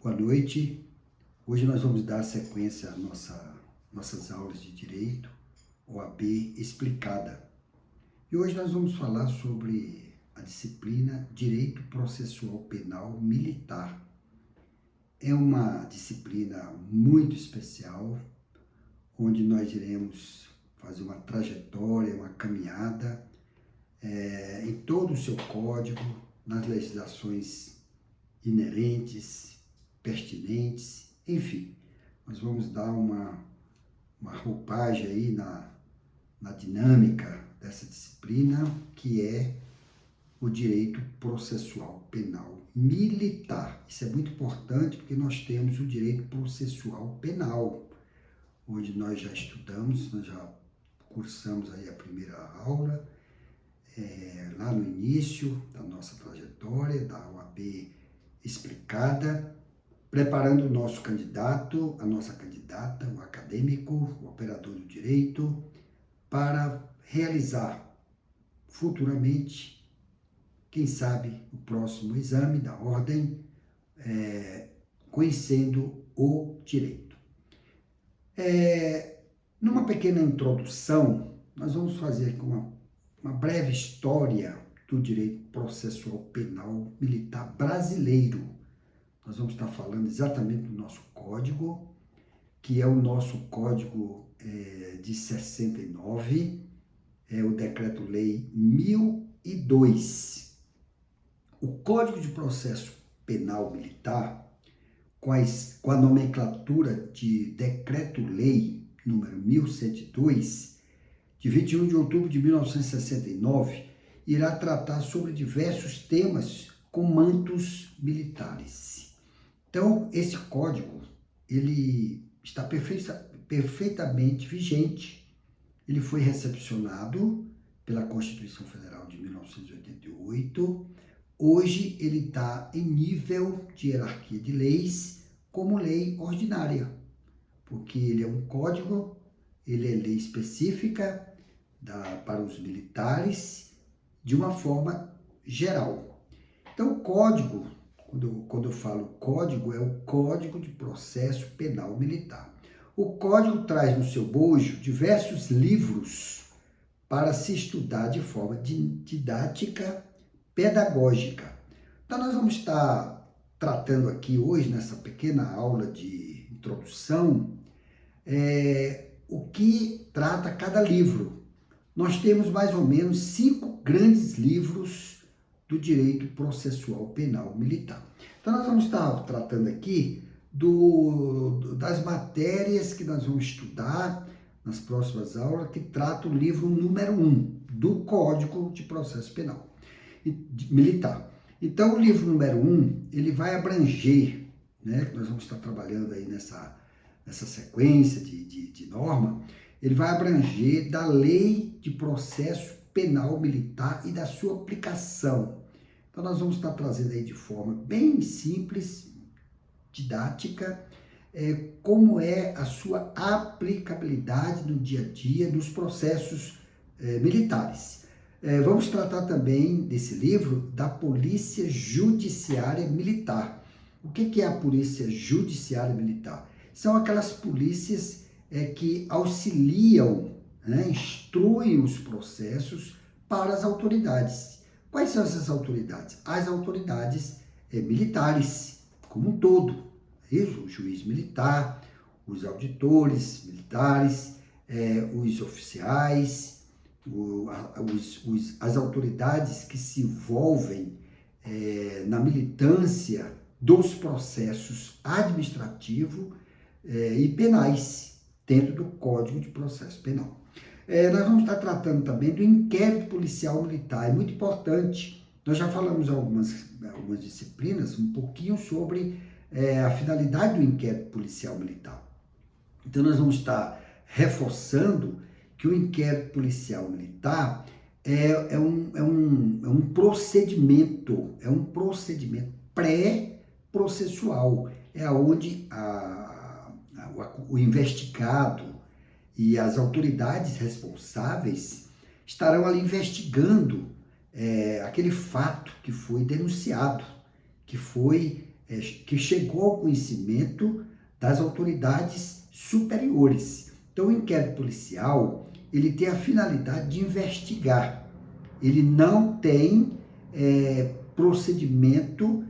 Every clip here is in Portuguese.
Boa noite. Hoje nós vamos dar sequência às nossas aulas de Direito, OAB Explicada. E hoje nós vamos falar sobre a disciplina Direito Processual Penal Militar. É uma disciplina muito especial, onde nós iremos fazer uma trajetória, uma caminhada em todo o seu código, nas legislações inerentes, pertinentes, enfim, nós vamos dar uma roupagem aí na dinâmica dessa disciplina, que é o direito processual penal militar. Isso é muito importante porque nós temos o direito processual penal, onde nós já estudamos, nós já cursamos aí a primeira aula, lá no início da nossa trajetória, da OAB Explicada, preparando o nosso candidato, a nossa candidata, o acadêmico, o operador do direito, para realizar futuramente, quem sabe, o próximo exame da ordem, conhecendo o direito. Numa pequena introdução, nós vamos fazer aqui uma breve história do direito processual penal militar brasileiro. Nós vamos estar falando exatamente do nosso código, que é o nosso código de 69, é o Decreto-Lei 1002. O Código de Processo Penal Militar, com a nomenclatura de Decreto-Lei número 1102, de 21 de outubro de 1969, irá tratar sobre diversos temas com mantos militares. Então, esse código, ele está perfeitamente vigente. Ele foi recepcionado pela Constituição Federal de 1988. Hoje, ele está em nível de hierarquia de leis como lei ordinária, porque ele é um código, ele é lei específica para os militares de uma forma geral. Então, o código, quando eu falo código, é o Código de Processo Penal Militar. O código traz no seu bojo diversos livros para se estudar de forma didática, pedagógica. Então, nós vamos estar tratando aqui hoje, nessa pequena aula de introdução, o que trata cada livro. Nós temos mais ou menos 5 grandes livros do direito processual penal militar. Então, nós vamos estar tratando aqui das matérias que nós vamos estudar nas próximas aulas, que trata o livro número 1 do Código de Processo Penal Militar. Então, o livro número 1, ele vai abranger, nós vamos estar trabalhando aí nessa sequência de norma, ele vai abranger da Lei de Processo Penal Militar e da sua aplicação. Então, nós vamos estar trazendo aí de forma bem simples, didática, como é a sua aplicabilidade no dia a dia dos processos militares. Vamos tratar também desse livro da Polícia Judiciária Militar. O que é a Polícia Judiciária Militar? São aquelas polícias que auxiliam, instruem os processos para as autoridades. Quais são essas autoridades? As autoridades militares, como um todo. O juiz militar, os auditores militares, os oficiais, as autoridades que se envolvem na militância dos processos administrativos e penais, dentro do Código de Processo Penal. Nós vamos estar tratando também do inquérito policial militar, é muito importante. Nós já falamos algumas disciplinas, um pouquinho sobre a finalidade do inquérito policial militar. Então, nós vamos estar reforçando que o inquérito policial militar é um procedimento pré-processual, é onde o investigado e as autoridades responsáveis estarão ali investigando aquele fato que foi denunciado, que foi que chegou ao conhecimento das autoridades superiores. Então, o inquérito policial, ele tem a finalidade de investigar. Ele não tem procedimento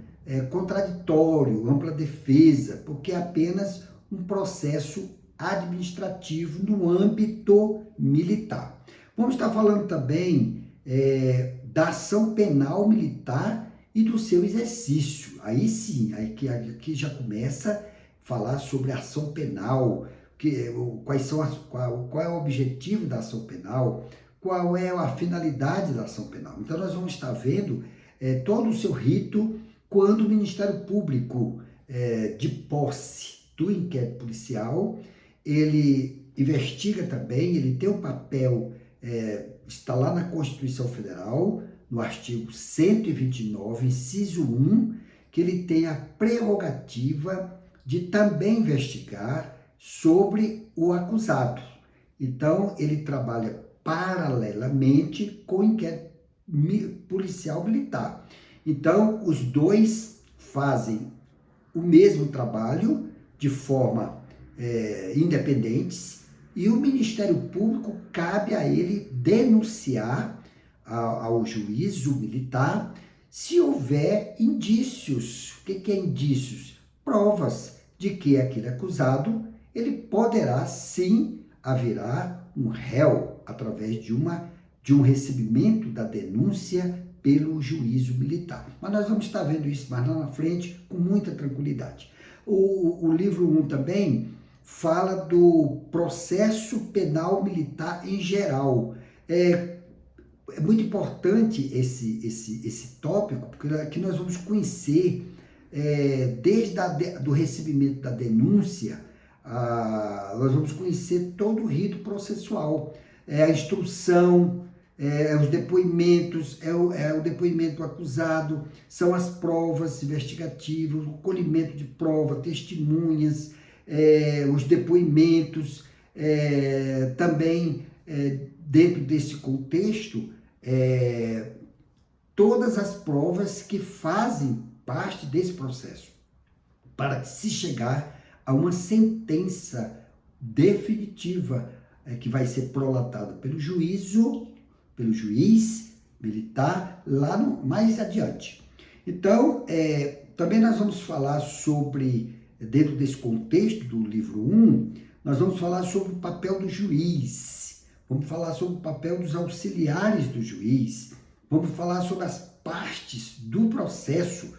contraditório, ampla defesa, porque é apenas um processo administrativo no âmbito militar. Vamos estar falando também da ação penal militar e do seu exercício. Aí sim, aqui já começa a falar sobre a ação penal, qual é o objetivo da ação penal, qual é a finalidade da ação penal. Então, nós vamos estar vendo todo o seu rito quando o Ministério Público, de posse do inquérito policial, ele investiga também, ele tem um papel, está lá na Constituição Federal, no artigo 129, inciso 1, que ele tem a prerrogativa de também investigar sobre o acusado. Então, ele trabalha paralelamente com o inquérito policial militar. Então, os dois fazem o mesmo trabalho de forma independentes, e o Ministério Público cabe a ele denunciar ao juízo militar se houver indícios. O que é indícios? Provas de que aquele acusado ele poderá sim virar um réu através de um recebimento da denúncia pelo juízo militar. Mas nós vamos estar vendo isso mais lá na frente com muita tranquilidade. O livro 1 também fala do processo penal militar em geral. É muito importante esse tópico, porque aqui nós vamos conhecer, desde do recebimento da denúncia, nós vamos conhecer todo o rito processual, a instrução, os depoimentos, o depoimento do acusado, são as provas investigativas, o colhimento de prova, testemunhas, os depoimentos, também dentro desse contexto, todas as provas que fazem parte desse processo, para se chegar a uma sentença definitiva que vai ser prolatada pelo juiz militar lá mais adiante. Então, também nós vamos falar sobre, dentro desse contexto do livro 1, nós vamos falar sobre o papel do juiz, vamos falar sobre o papel dos auxiliares do juiz, vamos falar sobre as partes do processo,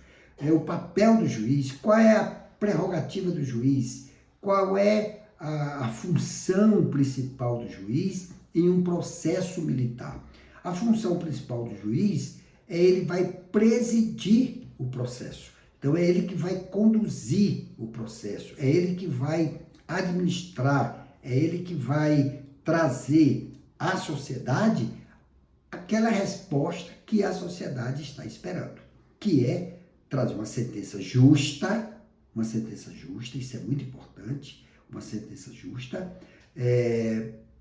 o papel do juiz, qual é a prerrogativa do juiz, qual é a função principal do juiz em um processo militar. A função principal do juiz ele vai presidir o processo. Então, é ele que vai conduzir o processo, é ele que vai administrar, é ele que vai trazer à sociedade aquela resposta que a sociedade está esperando, que é trazer uma sentença justa, isso é muito importante, uma sentença justa,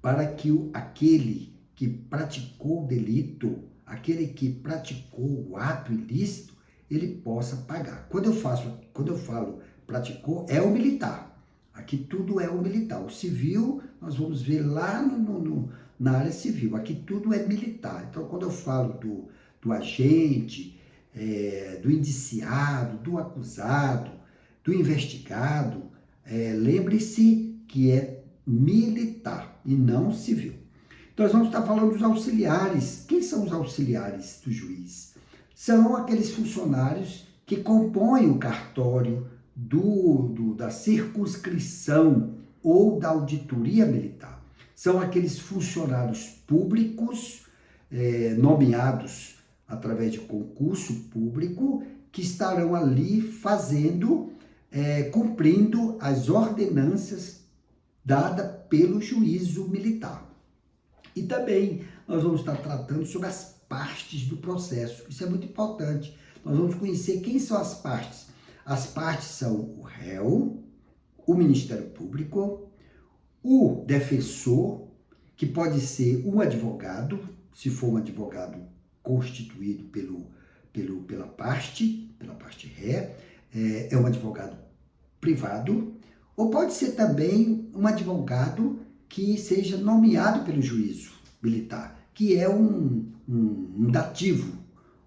para que aquele que praticou o delito, aquele que praticou o ato ilícito, ele possa pagar. Quando eu falo praticou, é o militar. Aqui tudo é o militar. O civil, nós vamos ver lá na área civil. Aqui tudo é militar. Então, quando eu falo do agente, do indiciado, do acusado, do investigado, lembre-se que é militar e não civil. Então, nós vamos estar falando dos auxiliares. Quem são os auxiliares do juiz? São aqueles funcionários que compõem o cartório da circunscrição ou da auditoria militar. São aqueles funcionários públicos nomeados através de concurso público que estarão ali cumprindo as ordenanças dadas pelo juízo militar. E também nós vamos estar tratando sobre as partes do processo. Isso é muito importante. Nós vamos conhecer quem são as partes. As partes são o réu, o Ministério Público, o defensor, que pode ser um advogado, se for um advogado constituído pela parte ré, é um advogado privado, ou pode ser também um advogado que seja nomeado pelo juízo militar, que é um dativo,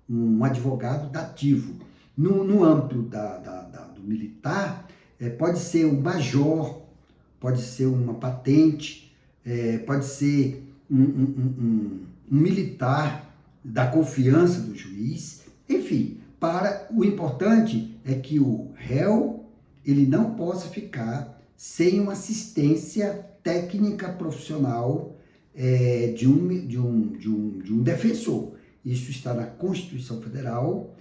um advogado dativo. No âmbito do militar, pode ser um major, pode ser uma patente, pode ser um militar da confiança do juiz, enfim, o importante é que o réu ele não possa ficar sem uma assistência técnica profissional de um defensor. Isso está na Constituição Federal,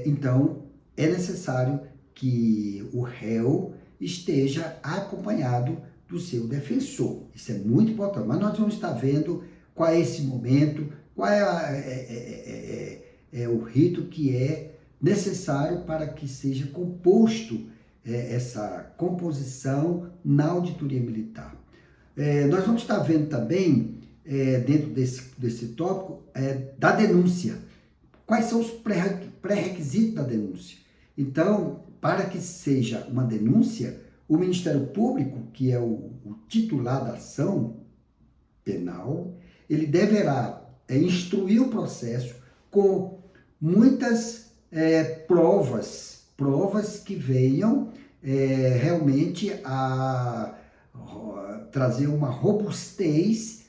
então é necessário que o réu esteja acompanhado do seu defensor. Isso é muito importante, mas nós vamos estar vendo qual é esse momento, qual é o rito que é necessário para que seja composto essa composição na auditoria militar. Nós vamos estar vendo também, dentro desse tópico, da denúncia. Quais são os pré-requisitos da denúncia? Então, para que seja uma denúncia, o Ministério Público, que é o titular da ação penal, ele deverá instruir o processo com muitas provas que venham realmente a trazer uma robustez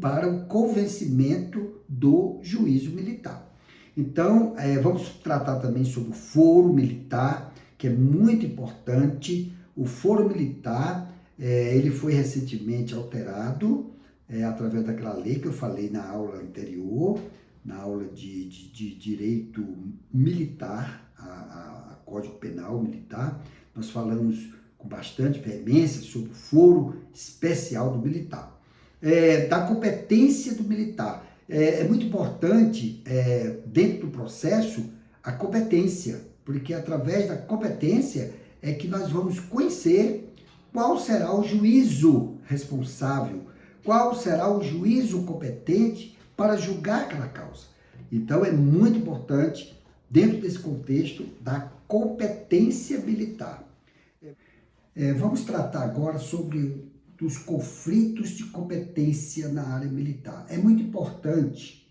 para o convencimento do juízo militar. Então, vamos tratar também sobre o foro militar, que é muito importante. O foro militar, ele foi recentemente alterado através daquela lei que eu falei na aula anterior, na aula de direito militar, a Código Penal Militar. Nós falamos com bastante veemência sobre o foro especial do militar. Da competência do militar. É muito importante, dentro do processo, a competência, porque através da competência é que nós vamos conhecer qual será o juízo responsável, qual será o juízo competente para julgar aquela causa. Então, é muito importante, dentro desse contexto, da competência militar. Vamos tratar agora sobre os conflitos de competência na área militar. É muito importante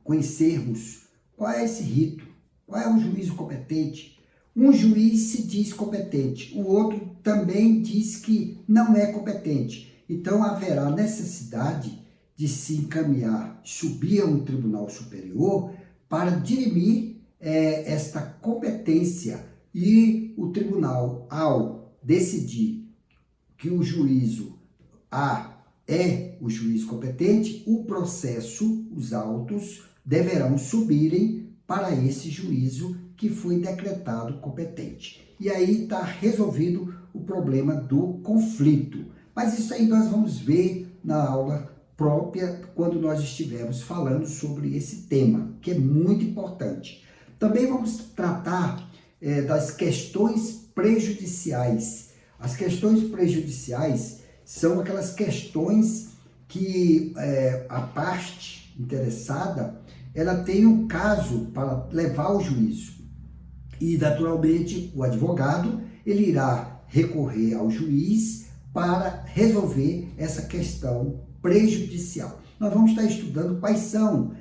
conhecermos qual é esse rito, qual é o juízo competente. Um juiz se diz competente, o outro também diz que não é competente. Então, haverá necessidade de se encaminhar, subir a um tribunal superior para dirimir esta competência. E o tribunal, ao decidir que o juízo A é o juiz competente, o processo, os autos, deverão subirem para esse juízo que foi decretado competente. E aí está resolvido o problema do conflito. Mas isso aí nós vamos ver na aula própria, quando nós estivermos falando sobre esse tema, que é muito importante. Também vamos tratar das questões prejudiciais. As questões prejudiciais são aquelas questões que a parte interessada ela tem um caso para levar ao juízo. E, naturalmente, o advogado ele irá recorrer ao juiz para resolver essa questão prejudicial. Nós vamos estar estudando quais são,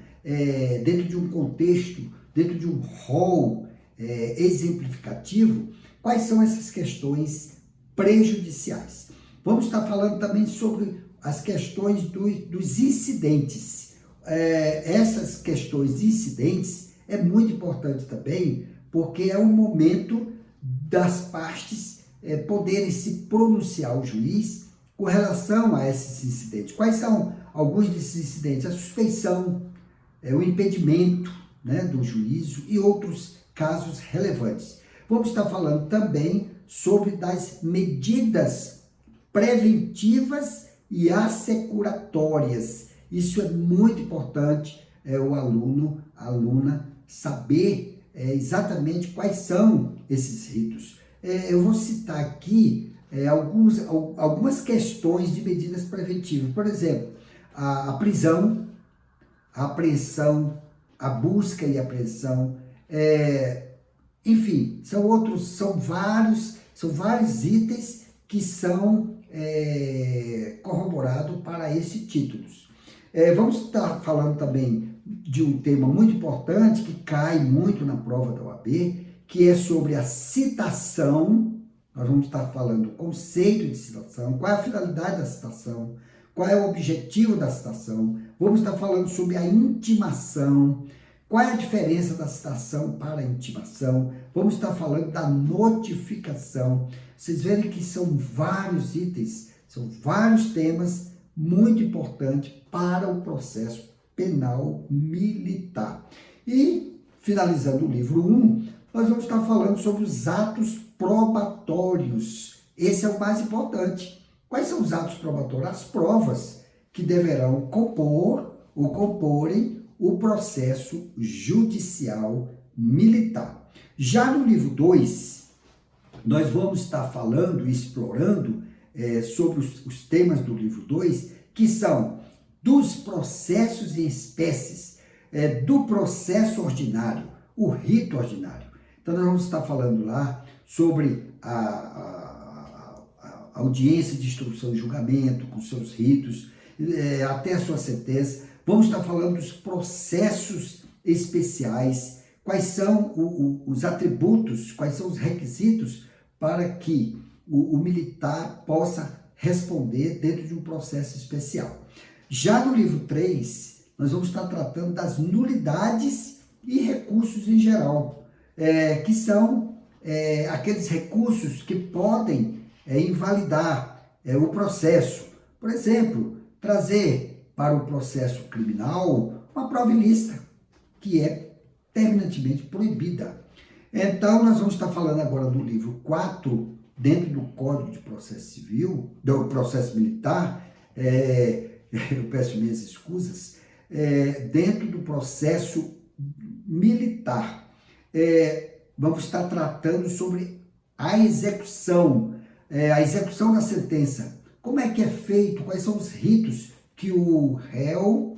dentro de um contexto, dentro de um rol exemplificativo, quais são essas questões prejudiciais. Vamos estar falando também sobre as questões dos incidentes. Essas questões de incidentes é muito importante também, porque é o momento das partes poderem se pronunciar ao juiz com relação a esses incidentes. Quais são alguns desses incidentes? A suspeição, o impedimento do juízo e outros casos relevantes. Vamos estar falando também sobre das medidas preventivas e assecuratórias. Isso é muito importante, o aluno, a aluna, saber exatamente quais são esses ritos. Eu vou citar aqui algumas questões de medidas preventivas. Por exemplo, a prisão, a apreensão, a busca e apreensão, enfim, são vários itens que são corroborados para esses títulos. Vamos estar falando também de um tema muito importante que cai muito na prova da OAB, que é sobre a citação. Nós vamos estar falando do conceito de citação, qual é a finalidade da citação, qual é o objetivo da citação. Vamos estar falando sobre a intimação, qual é a diferença da citação para a intimação. Vamos estar falando da notificação. Vocês verem que são vários itens, são vários temas muito importantes para o processo penal militar. E, finalizando o livro 1, nós vamos estar falando sobre os atos probatórios. Esse é o mais importante. Quais são os atos probatórios? As provas que deverão compor ou comporem o processo judicial militar. Já no livro 2, nós vamos estar falando e explorando sobre os temas do livro 2, que são dos processos em espécies, do processo ordinário, o rito ordinário. Então, nós vamos estar falando lá sobre a audiência de instrução e julgamento, com seus ritos, até a sua sentença. Vamos estar falando dos processos especiais, quais são os atributos, quais são os requisitos para que o militar possa responder dentro de um processo especial. Já no livro 3, nós vamos estar tratando das nulidades e recursos em geral, que são aqueles recursos que podem invalidar o processo. Por exemplo, trazer para o processo criminal uma prova ilícita, que é terminantemente proibida. Então, nós vamos estar falando agora do livro 4, dentro do Código de Processo Civil, do processo militar, eu peço minhas escusas, dentro do processo militar. Vamos estar tratando sobre a execução da sentença. Como é que é feito, quais são os ritos que o réu,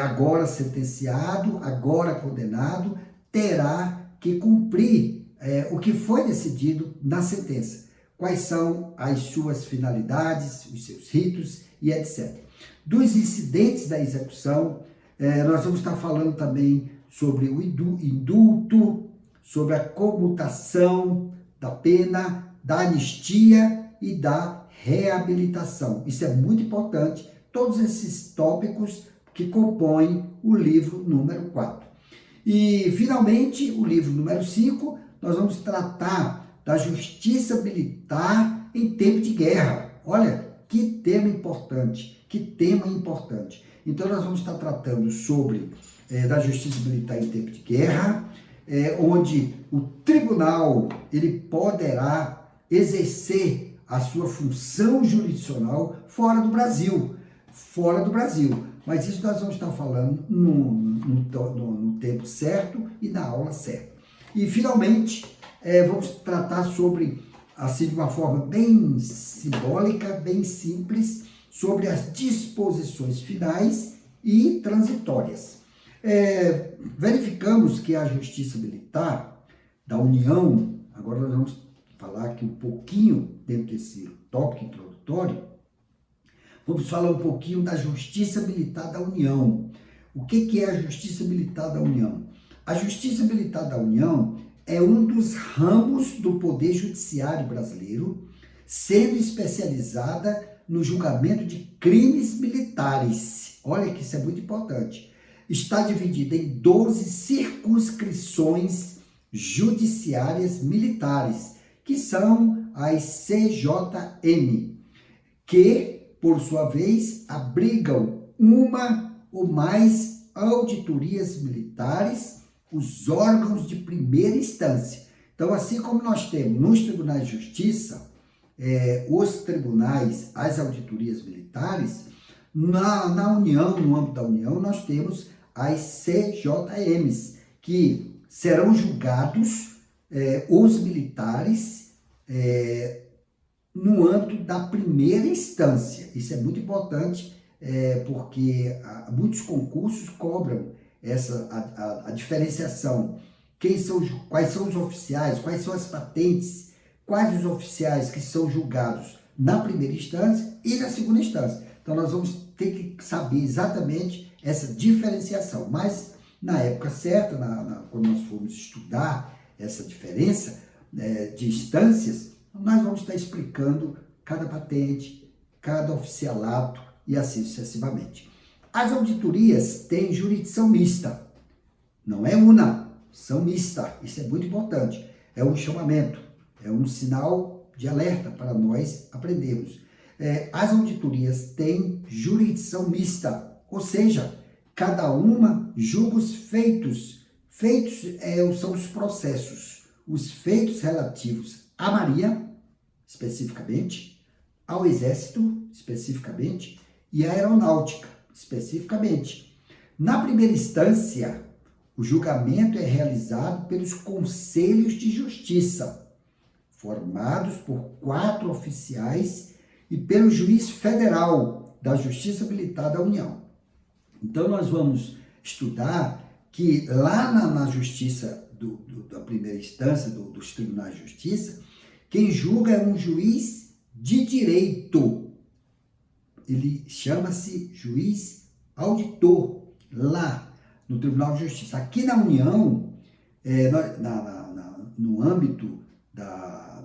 agora sentenciado, agora condenado, terá que cumprir o que foi decidido na sentença. Quais são as suas finalidades, os seus ritos e etc. Dos incidentes da execução, nós vamos estar falando também sobre o indulto, sobre a comutação da pena, da anistia e da reabilitação. Isso é muito importante, todos esses tópicos que compõem o livro número 4. E, finalmente, o livro número 5, nós vamos tratar da justiça militar em tempo de guerra. Olha, que tema importante, que tema importante. Então, nós vamos estar tratando sobre da justiça militar em tempo de guerra, onde o tribunal ele poderá exercer a sua função jurisdicional fora do Brasil. Mas isso nós vamos estar falando no tempo certo e na aula certa. E, finalmente, vamos tratar sobre, assim, de uma forma bem simbólica, bem simples, sobre as disposições finais e transitórias. Verificamos que a Justiça Militar da União, agora nós vamos falar aqui um pouquinho, dentro desse tópico introdutório, vamos falar um pouquinho da Justiça Militar da União. O que é a Justiça Militar da União? A Justiça Militar da União é um dos ramos do Poder Judiciário brasileiro, sendo especializada no julgamento de crimes militares. Olha que isso é muito importante. Está dividida em 12 circunscrições judiciárias militares, que são as CJM, que, por sua vez, abrigam uma ou mais auditorias militares, os órgãos de primeira instância. Então, assim como nós temos nos tribunais de justiça, os tribunais, as auditorias militares, na União, no âmbito da União, nós temos as CJMs, que serão julgados os militares no âmbito da primeira instância. Isso é muito importante, porque muitos concursos cobram a diferenciação quais são os oficiais, quais são as patentes, quais os oficiais que são julgados na primeira instância e na segunda instância. Então, nós vamos ter que saber exatamente essa diferenciação. Mas, na época certa, quando nós formos estudar essa diferença de instâncias, nós vamos estar explicando cada patente, cada oficialato e assim sucessivamente. As auditorias têm jurisdição mista, não é una, são mista, isso é muito importante. É um chamamento, é um sinal de alerta para nós aprendermos. As auditorias têm jurisdição mista, ou seja, cada uma julga os feitos. Feitos são os processos, os feitos relativos a Maria, especificamente, ao Exército, especificamente, e à Aeronáutica, especificamente. Na primeira instância, o julgamento é realizado pelos Conselhos de Justiça, formados por 4 oficiais e pelo juiz federal da Justiça Militar da União. Então, nós vamos estudar que lá na Justiça da primeira instância, dos Tribunais de Justiça, quem julga é um juiz de direito. Ele chama-se juiz auditor, lá no Tribunal de Justiça. Aqui na União, no âmbito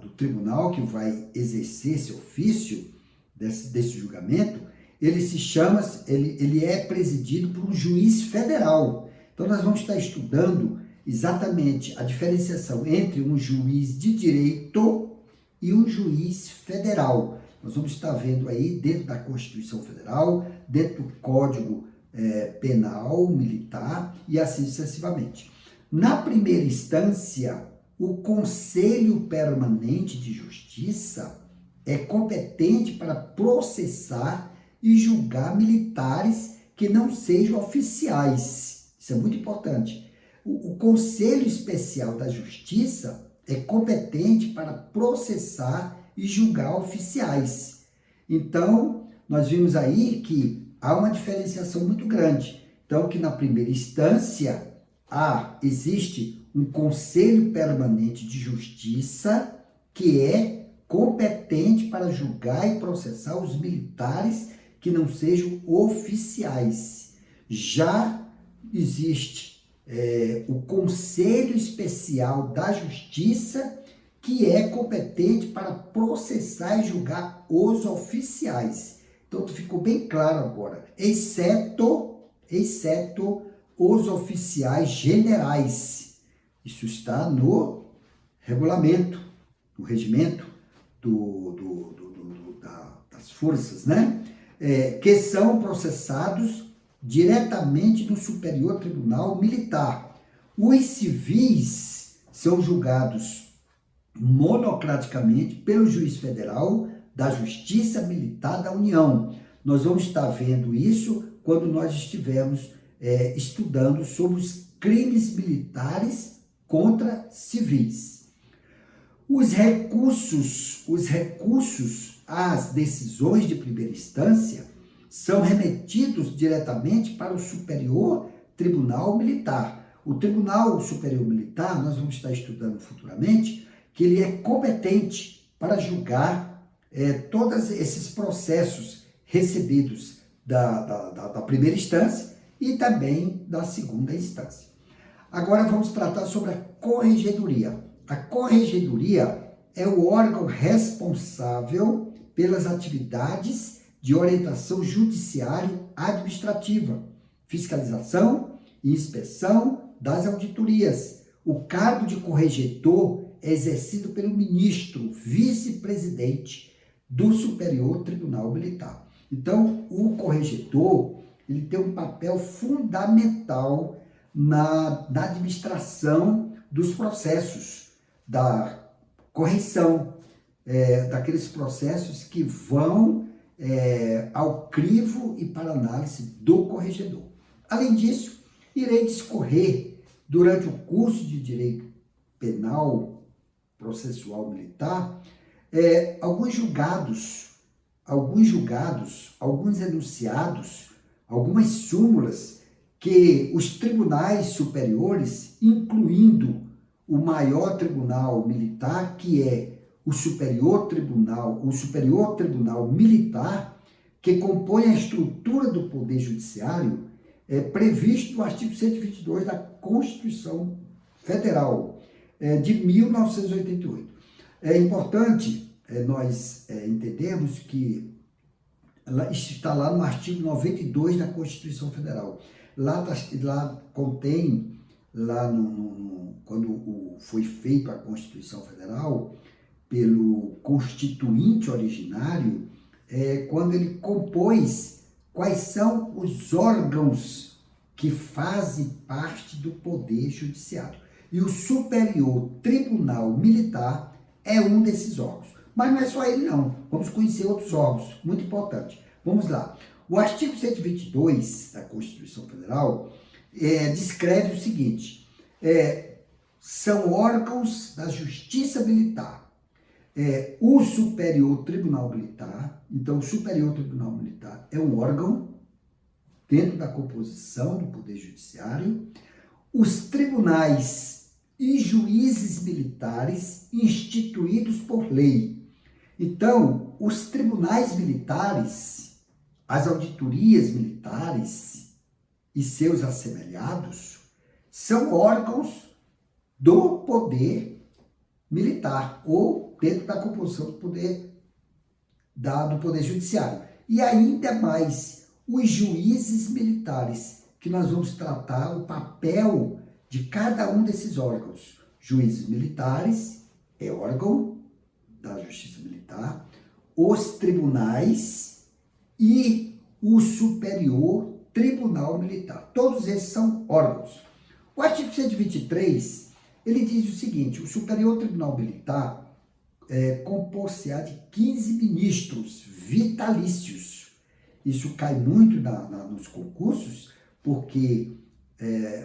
do tribunal que vai exercer esse ofício desse julgamento, ele é presidido por um juiz federal. Então, nós vamos estar estudando exatamente a diferenciação entre um juiz de direito e um juiz federal. Nós vamos estar vendo aí dentro da Constituição Federal, dentro do Código Penal Militar e assim sucessivamente. Na primeira instância, o Conselho Permanente de Justiça é competente para processar e julgar militares que não sejam oficiais. Isso é muito importante. O Conselho Especial da Justiça é competente para processar e julgar oficiais. Então, nós vimos aí que há uma diferenciação muito grande. Então, que na primeira instância, existe um Conselho Permanente de Justiça que é competente para julgar e processar os militares que não sejam oficiais. Já existe o Conselho Especial da Justiça, que é competente para processar e julgar os oficiais. Então, ficou bem claro agora, exceto os oficiais generais. Isso está no regulamento, no regimento das forças, né? Que são processados diretamente no Superior Tribunal Militar. Os civis são julgados monocraticamente pelo juiz federal da Justiça Militar da União. Nós vamos estar vendo isso quando nós estivermos estudando sobre os crimes militares contra civis. Os recursos às decisões de primeira instância são remetidos diretamente para o Superior Tribunal Militar. O Tribunal Superior Militar, nós vamos estar estudando futuramente, que ele é competente para julgar todos esses processos recebidos da primeira instância e também da segunda instância. Agora vamos tratar sobre a Corregedoria. A Corregedoria é o órgão responsável pelas atividades de orientação judiciário-administrativa, fiscalização e inspeção das auditorias. O cargo de corregedor é exercido pelo ministro, vice-presidente do Superior Tribunal Militar. Então, o corregedor, ele tem um papel fundamental na administração dos processos, da correção, daqueles processos que vão ao crivo e para análise do corregedor. Além disso, irei discorrer durante o curso de Direito Penal Processual Militar alguns enunciados, algumas súmulas que os tribunais superiores, incluindo o maior tribunal militar, que é o Superior Tribunal Militar, que compõe a estrutura do Poder Judiciário, é previsto no artigo 122 da Constituição Federal de 1988. É importante nós entendermos que isso está lá no artigo 92 da Constituição Federal. Lá contém, quando foi feita a Constituição Federal, pelo Constituinte originário, quando ele compôs quais são os órgãos que fazem parte do Poder Judiciário. E o Superior Tribunal Militar é um desses órgãos. Mas não é só ele, não. Vamos conhecer outros órgãos, muito importante. Vamos lá. O artigo 122 da Constituição Federal descreve o seguinte: são órgãos da Justiça Militar. O Superior Tribunal Militar, então o Superior Tribunal Militar é um órgão dentro da composição do Poder Judiciário. Os tribunais e juízes militares instituídos por lei. Então, os tribunais militares, as auditorias militares e seus assemelhados são órgãos do Poder Militar ou dentro da composição do Poder Judiciário. E ainda mais, os juízes militares, que nós vamos tratar o papel de cada um desses órgãos. Juízes militares é órgão da Justiça Militar, os tribunais e o Superior Tribunal Militar. Todos esses são órgãos. O artigo 123, ele diz o seguinte: o Superior Tribunal Militar compor-se-á de 15 ministros vitalícios. Isso cai muito nos concursos, porque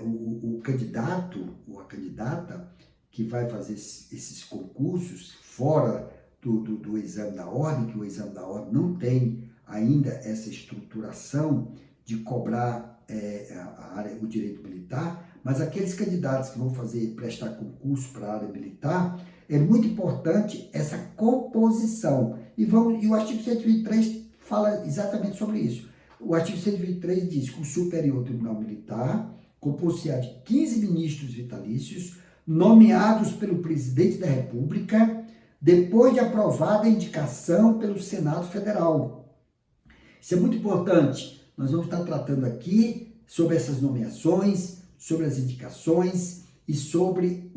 o candidato ou a candidata que vai fazer esses concursos fora do exame da ordem, que o exame da ordem não tem ainda essa estruturação de cobrar o direito militar, mas aqueles candidatos que vão prestar concurso para a área militar, é muito importante essa composição. E o artigo 123 fala exatamente sobre isso. O artigo 123 diz que o Superior Tribunal Militar compor-se-á de 15 ministros vitalícios, nomeados pelo Presidente da República, depois de aprovada a indicação pelo Senado Federal. Isso é muito importante. Nós vamos estar tratando aqui sobre essas nomeações, sobre as indicações e sobre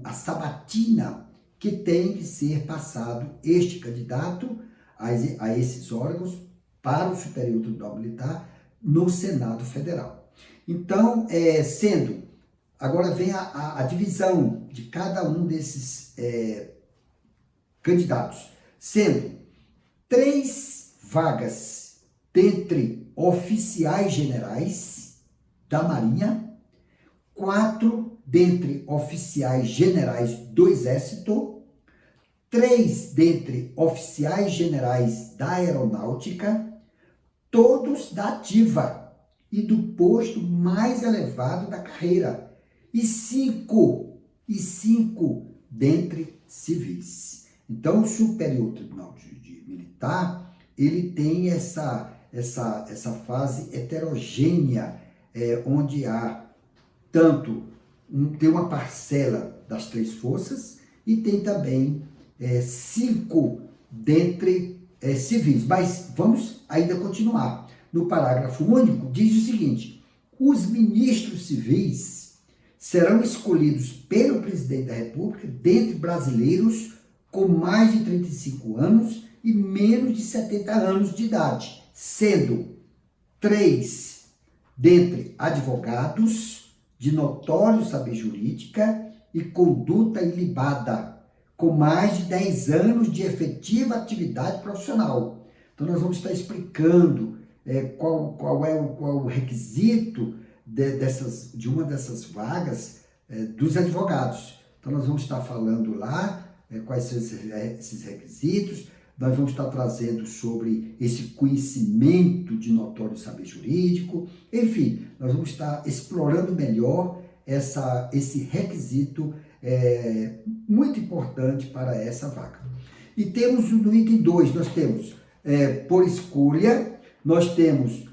a sabatina que tem que ser passado este candidato a esses órgãos para o Superior Tribunal Militar no Senado Federal. Então, agora vem a divisão de cada um desses candidatos, sendo 3 vagas dentre oficiais generais da Marinha, 4 dentre oficiais generais do Exército, 3 dentre oficiais generais da Aeronáutica, todos da ativa e do posto mais elevado da carreira, e 5 dentre civis. Então, o Superior Tribunal Militar, ele tem essa fase heterogênea, onde há tem uma parcela das 3 forças e tem também 5 dentre civis. Mas vamos ainda continuar. No parágrafo único, diz o seguinte: os ministros civis serão escolhidos pelo Presidente da República dentre brasileiros com mais de 35 anos e menos de 70 anos de idade, sendo 3 dentre advogados de notório saber jurídica e conduta ilibada, com mais de 10 anos de efetiva atividade profissional. Então, nós vamos estar explicando qual é o requisito de uma dessas vagas dos advogados. Então, nós vamos estar falando lá quais são esses requisitos. nós vamos estar trazendo sobre esse conhecimento de notório saber jurídico, enfim, nós vamos estar explorando melhor esse requisito muito importante para essa vaga. E temos no item 2, nós temos por escolha, nós temos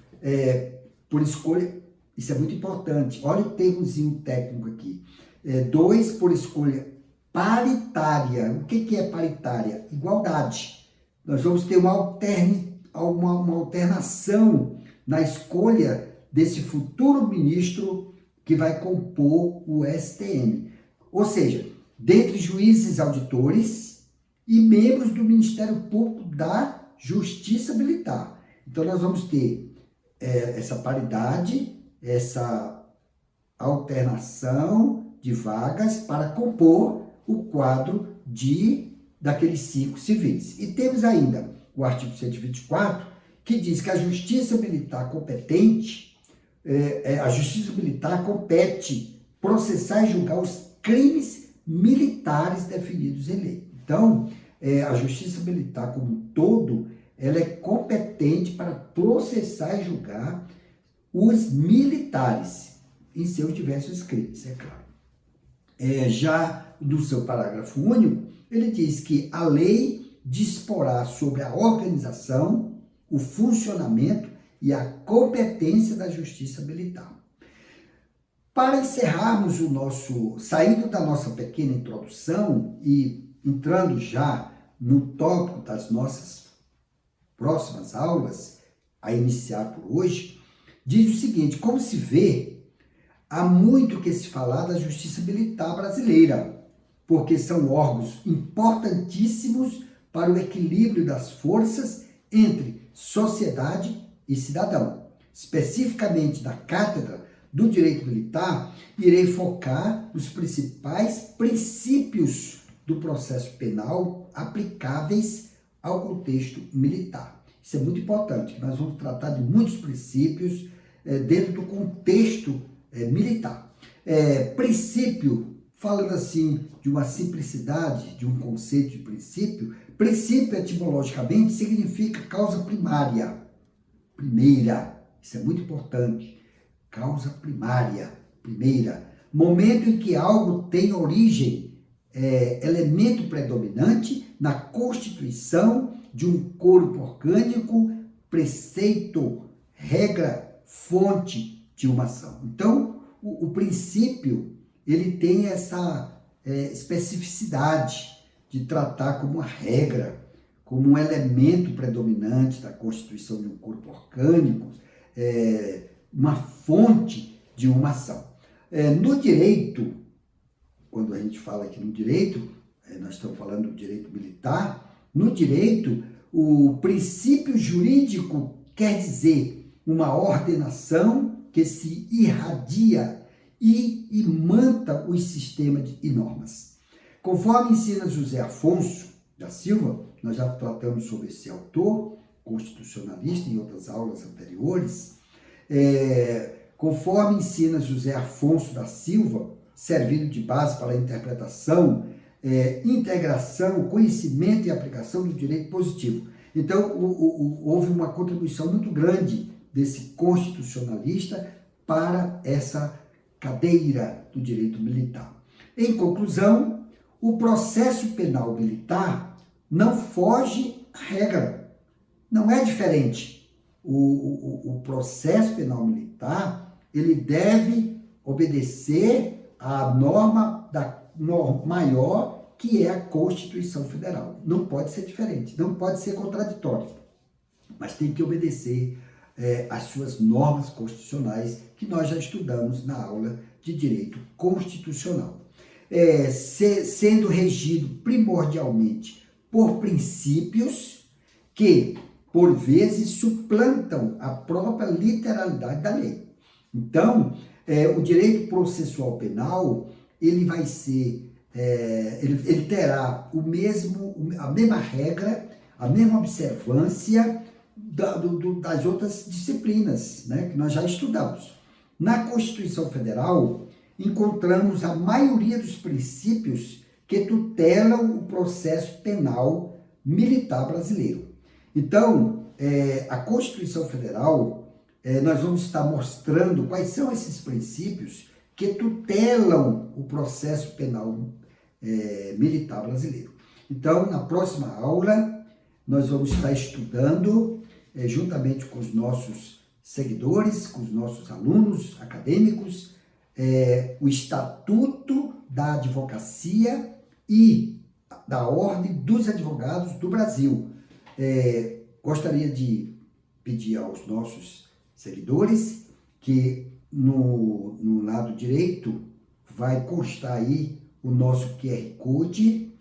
por escolha, isso é muito importante, olha o termozinho técnico aqui, 2 por escolha paritária. O que é paritária? Igualdade. Nós vamos ter uma alternação na escolha desse futuro ministro que vai compor o STM. Ou seja, dentre juízes auditores e membros do Ministério Público da Justiça Militar. Então, nós vamos ter essa paridade, essa alternação de vagas para compor o quadro daqueles 5 civis. E temos ainda o artigo 124, que diz que a Justiça Militar competente, a Justiça Militar compete processar e julgar os crimes militares definidos em lei. Então, a Justiça Militar como um todo, ela é competente para processar e julgar os militares em seus diversos crimes, é claro. Já no seu parágrafo único, ele diz que a lei disporá sobre a organização, o funcionamento e a competência da Justiça Militar. Para encerrarmos saindo da nossa pequena introdução e entrando já no tópico das nossas próximas aulas, a iniciar por hoje, diz o seguinte: como se vê, há muito que se falar da Justiça Militar brasileira, porque são órgãos importantíssimos para o equilíbrio das forças entre sociedade e cidadão. Especificamente na Cátedra do Direito Militar, irei focar nos principais princípios do processo penal aplicáveis ao contexto militar. Isso é muito importante, nós vamos tratar de muitos princípios dentro do contexto militar. Princípio, falando assim de uma simplicidade, de um conceito de princípio, princípio etimologicamente significa causa primária, primeira, isso é muito importante, causa primária, primeira, momento em que algo tem origem, elemento predominante na constituição de um corpo orgânico, preceito, regra, fonte de uma ação. Então, o princípio, ele tem essa especificidade de tratar como uma regra, como um elemento predominante da constituição de um corpo orgânico, uma fonte de uma ação. No direito, quando a gente fala aqui no direito, nós estamos falando do direito militar, no direito, o princípio jurídico quer dizer uma ordenação que se irradia e imanta os sistemas e normas. Conforme ensina José Afonso da Silva, nós já tratamos sobre esse autor, constitucionalista, em outras aulas anteriores, conforme ensina José Afonso da Silva, servindo de base para a interpretação, integração, conhecimento e aplicação do direito positivo. Então, houve uma contribuição muito grande desse constitucionalista para essa cadeira do direito militar. Em conclusão, o processo penal militar não foge à regra, não é diferente. O processo penal militar, ele deve obedecer à norma maior, que é a Constituição Federal. Não pode ser diferente, não pode ser contraditório, mas tem que obedecer às suas normas constitucionais, que nós já estudamos na aula de Direito Constitucional. Sendo regido primordialmente por princípios que, por vezes, suplantam a própria literalidade da lei. Então, o direito processual penal, ele vai ser, ele terá a mesma regra, a mesma observância das outras disciplinas, né, que nós já estudamos. Na Constituição Federal, encontramos a maioria dos princípios que tutelam o processo penal militar brasileiro. Então, a Constituição Federal, nós vamos estar mostrando quais são esses princípios que tutelam o processo penal militar brasileiro. Então, na próxima aula, nós vamos estar estudando, juntamente com os nossos seguidores, com os nossos alunos acadêmicos, o Estatuto da Advocacia e da Ordem dos Advogados do Brasil. Gostaria de pedir aos nossos seguidores que no lado direito vai constar aí o nosso QR Code.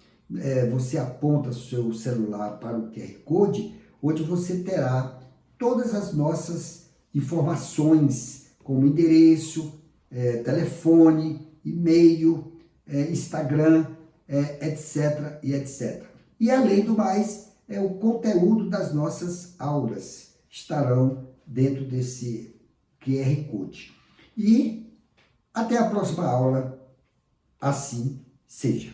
Você aponta seu celular para o QR Code, onde você terá todas as nossas informações, como endereço, telefone, e-mail, Instagram, etc. e etc. E além do mais, o conteúdo das nossas aulas estarão dentro desse QR Code. E até a próxima aula, assim seja.